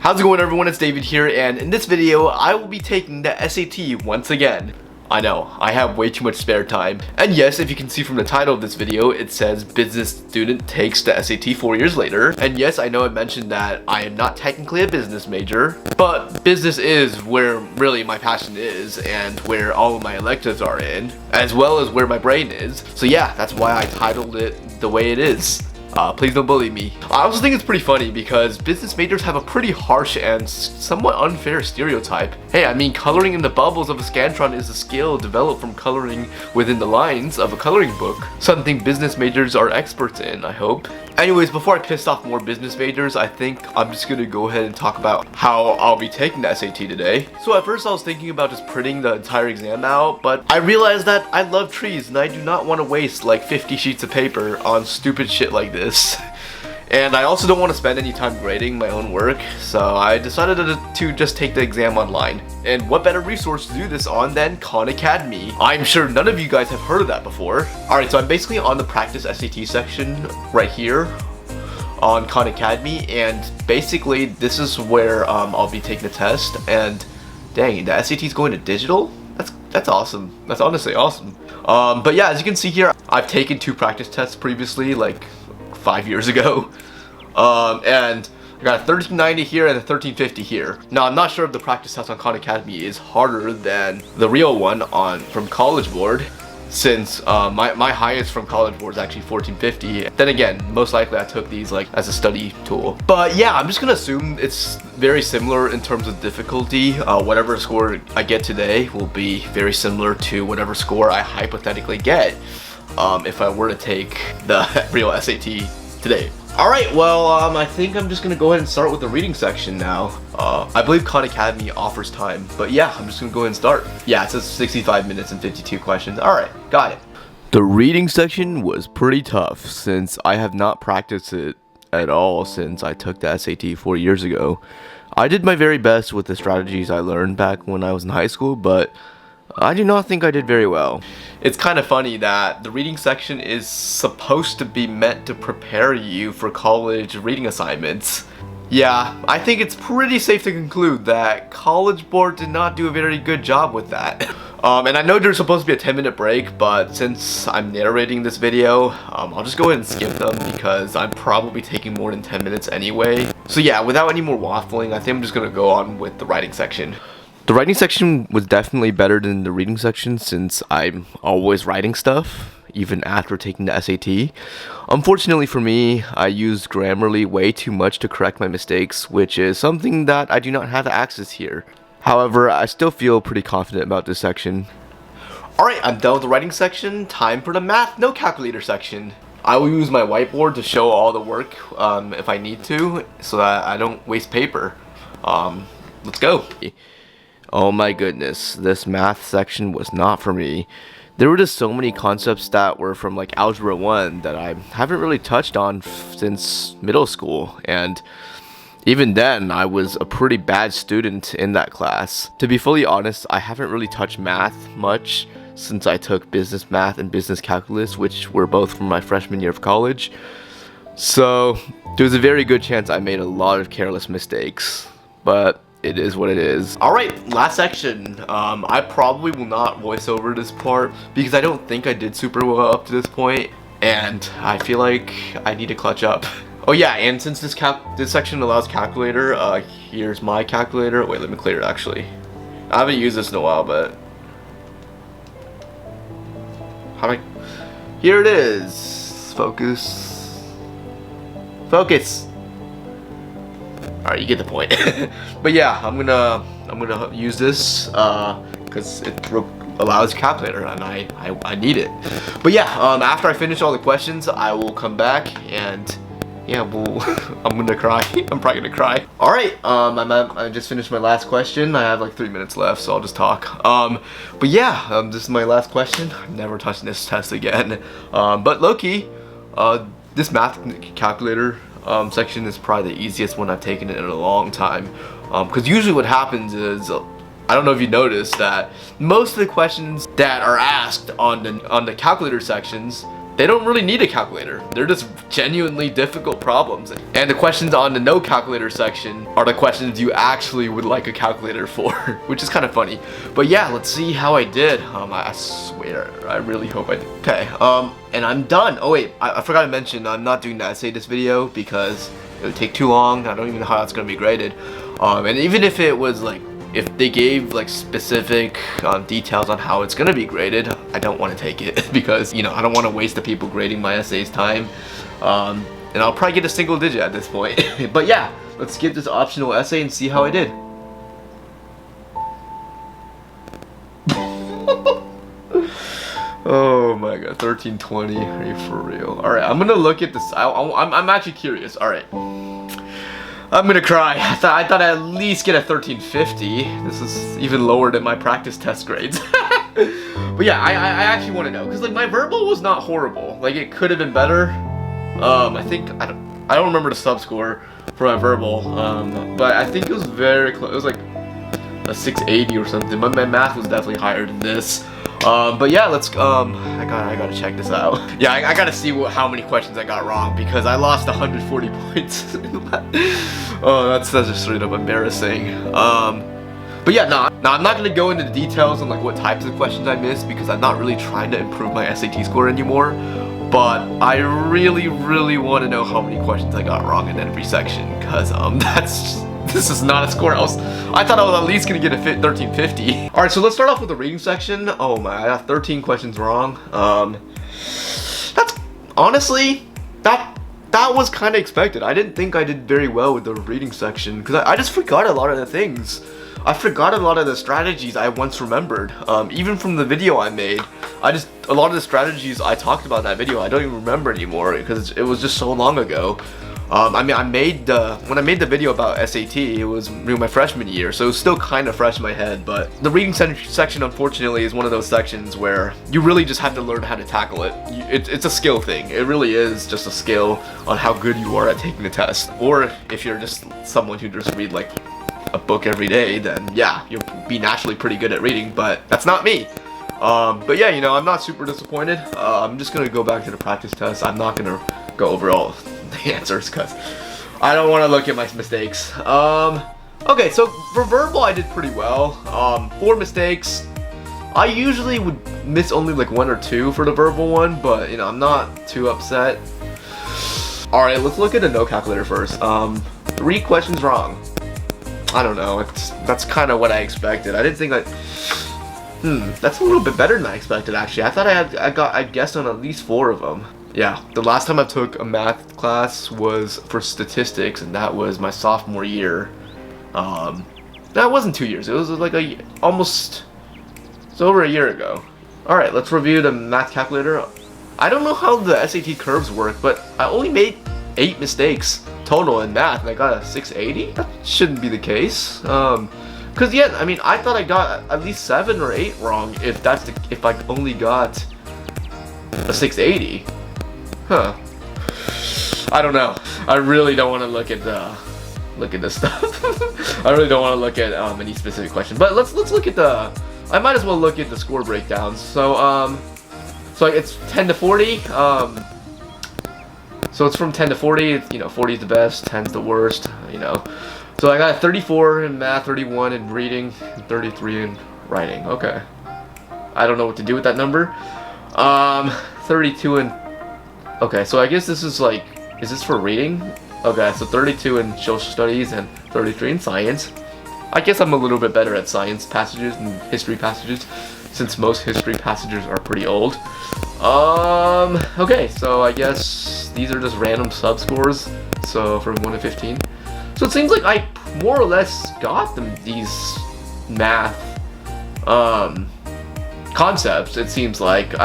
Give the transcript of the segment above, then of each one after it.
How's it going, everyone? It's David here, and in this video I will be taking the SAT once again. I know, I have way too much spare time. And yes, if you can see from the title of this video, it says business student takes the SAT 4 years later. And yes, I know I mentioned that I am not technically a business major, but business is where really my passion is and where all of my electives are in, as well as where my brain is. So yeah, that's why I titled it the way it is. Please don't bully me. I also think it's pretty funny because business majors have a pretty harsh and somewhat unfair stereotype. Hey, I mean, coloring in the bubbles of a Scantron is a skill developed from coloring within the lines of a coloring book. Something business majors are experts in, I hope. Anyways, before I piss off more business majors, I think I'm just gonna go ahead and talk about how I'll be taking the SAT today. So at first I was thinking about just printing the entire exam out, but I realized that I love trees and I do not want to waste like 50 sheets of paper on stupid shit like this. And I also don't want to spend any time grading my own work, so I decided to just take the exam online. And what better resource to do this on than Khan Academy? I'm sure none of you guys have heard of that before. Alright, so I'm basically on the practice SAT section right here on Khan Academy, and basically this is where I'll be taking the test. And dang, the SAT is going to digital? That's awesome. That's honestly awesome. But yeah, as you can see here, I've taken 2 practice tests previously, like 5 years ago, and I got a 1390 here and a 1350 here. Now I'm not sure if the practice test on Khan Academy is harder than the real one from College Board, since my highest from College Board is actually 1450. Then again, most likely I took these like as a study tool. But yeah, I'm just gonna assume it's very similar in terms of difficulty. Whatever score I get today will be very similar to whatever score I hypothetically get if I were to take the real SAT today. Alright, well, I think I'm just gonna go ahead and start with the reading section now. I believe Khan Academy offers time, but yeah, I'm just gonna go ahead and start. Yeah, it says 65 minutes and 52 questions. Alright, got it. The reading section was pretty tough since I have not practiced it at all since I took the SAT 4 years ago. I did my very best with the strategies I learned back when I was in high school, but I do not think I did very well. It's kind of funny that the reading section is supposed to be meant to prepare you for college reading assignments. Yeah, I think it's pretty safe to conclude that College Board did not do a very good job with that. And I know there's supposed to be a 10-minute break, but since I'm narrating this video, I'll just go ahead and skip them because I'm probably taking more than 10 minutes anyway. So yeah, without any more waffling, I think I'm just gonna go on with the writing section. The writing section was definitely better than the reading section since I'm always writing stuff, even after taking the SAT. Unfortunately for me, I used Grammarly way too much to correct my mistakes, which is something that I do not have access here. However, I still feel pretty confident about this section. Alright, I'm done with the writing section. Time for the math no calculator section. I will use my whiteboard to show all the work if I need to, so that I don't waste paper. Let's go. Oh my goodness, this math section was not for me. There were just so many concepts that were from like Algebra 1 that I haven't really touched on since middle school, and even then I was a pretty bad student in that class. To be fully honest, I haven't really touched math much since I took business math and business calculus, which were both from my freshman year of college. So there's a very good chance I made a lot of careless mistakes, but it is what it is. Alright, last section. I probably will not voice over this part because I don't think I did super well up to this point, and I feel like I need to clutch up. Oh yeah, and since this section allows calculator, here's my calculator. Wait, let me clear it actually. I haven't used this in a while, but here it is. Focus. Focus. Alright, you get the point. But yeah, I'm gonna use this because it allows calculator and I need it. But yeah, after I finish all the questions, I will come back and yeah, I'm gonna cry. I'm probably gonna cry. Alright, I just finished my last question. I have like 3 minutes left, so I'll just talk. But yeah, this is my last question. I'm never touching this test again. But low-key, this math calculator section is probably the easiest one I've taken in a long time, because usually what happens is I don't know if you noticed that most of the questions that are asked on the calculator sections they don't really need a calculator. They're just genuinely difficult problems. And the questions on the no calculator section are the questions you actually would like a calculator for, which is kind of funny. But yeah, let's see how I did. I swear, I really hope I did. Okay, and I'm done. Oh wait, I forgot to mention, I'm not doing the essay this video because it would take too long. I don't even know how that's gonna be graded. And even if it was like, if they gave like specific details on how it's gonna be graded, I don't want to take it because, you know, I don't want to waste the people grading my essays time. And I'll probably get a single digit at this point. But yeah, let's get this optional essay and see how I did. Oh my god, 1320, are you for real? Alright, I'm gonna look at this. I'm actually curious. Alright, I'm gonna cry. I thought I'd at least get a 1350. This is even lower than my practice test grades. But yeah, I actually want to know, because like my verbal was not horrible. Like it could have been better. I think I don't remember the sub score for my verbal. But I think it was very close. It was like a 680 or something. But my math was definitely higher than this. But yeah, let's I gotta check this out. Yeah, I gotta see how many questions I got wrong because I lost 140 points. Oh, that's just straight up embarrassing. But yeah, no, I'm not gonna go into the details on like what types of questions I missed because I'm not really trying to improve my SAT score anymore. But I really want to know how many questions I got wrong in every section because this is not a score I thought I was at least gonna get a 1350. Alright, so let's start off with the reading section. Oh my, I got 13 questions wrong. That's honestly, that was kind of expected. I didn't think I did very well with the reading section because I just forgot a lot of the things. I forgot a lot of the strategies I once remembered. Even from the video I made, a lot of the strategies I talked about in that video I don't even remember anymore because it was just so long ago. I mean, when I made the video about SAT, it was my freshman year, so it was still kind of fresh in my head, but the reading section, unfortunately, is one of those sections where you really just have to learn how to tackle it. It's a skill thing. It really is just a skill on how good you are at taking the test. Or if you're just someone who just read like a book every day, then yeah, you'll be naturally pretty good at reading, but that's not me. But yeah, you know, I'm not super disappointed. I'm just gonna go back to the practice test. I'm not gonna go over all the answers because I don't want to look at my mistakes. Okay, so for verbal I did pretty well. 4 mistakes. I usually would miss only like 1 or 2 for the verbal one, but you know, I'm not too upset. Alright, let's look at the no calculator first. 3 questions wrong. I don't know, that's kind of what I expected. I didn't think that's a little bit better than I expected actually. I thought I guessed on at least 4 of them. Yeah, the last time I took a math class was for statistics, and that was my sophomore year. That wasn't 2 years. It was like it's over a year ago. All right, let's review the math calculator. I don't know how the SAT curves work, but I only made 8 mistakes total in math, and I got a 680. That shouldn't be the case. Cause yeah, I mean, I thought I got at least 7 or 8 wrong. If I only got a 680. Huh. I don't know. I really don't want to look at this stuff. I really don't want to look at any specific question. But let's look at I might as well look at the score breakdowns. So so it's 10 to 40. So it's from 10 to 40. It's, you know, 40 is the best, 10 is the worst. You know. So I got a 34 in math, 31 in reading, and 33 in writing. Okay. I don't know what to do with that number. 32 in. Okay, so I guess this is like, is this for reading? Okay, so 32 in social studies and 33 in science. I guess I'm a little bit better at science passages and history passages, since most history passages are pretty old. Okay, so I guess these are just random sub-scores, so from 1 to 15. So it seems like I more or less got these math concepts, it seems like.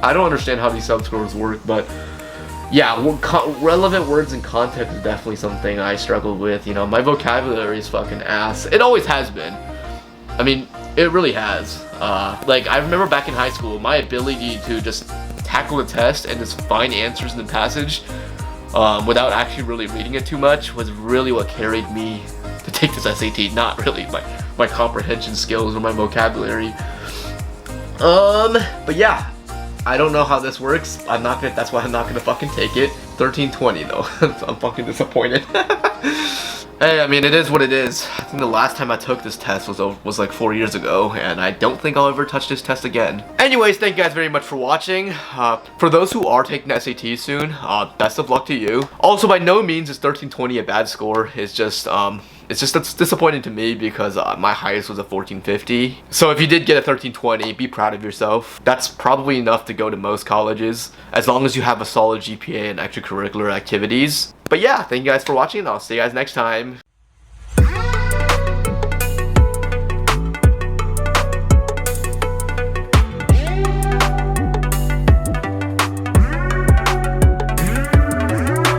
I don't understand how these sub-scores work, but yeah, relevant words and context is definitely something I struggled with. You know, my vocabulary is fucking ass. It always has been. I mean, it really has. Like, I remember back in high school, my ability to just tackle a test and just find answers in the passage without actually really reading it too much was really what carried me to take this SAT, not really my comprehension skills or my vocabulary. But yeah, I don't know how this works. That's why I'm not gonna fucking take it. 1320 though. So I'm fucking disappointed. Hey, I mean, it is what it is. I think the last time I took this test was like 4 years ago, and I don't think I'll ever touch this test again. Anyways, thank you guys very much for watching. For those who are taking the SAT soon, best of luck to you. Also, by no means is 1320 a bad score. It's just it's disappointing to me because my highest was a 1450. So if you did get a 1320, be proud of yourself. That's probably enough to go to most colleges, as long as you have a solid GPA and extracurricular activities. But yeah, thank you guys for watching, and I'll see you guys next time.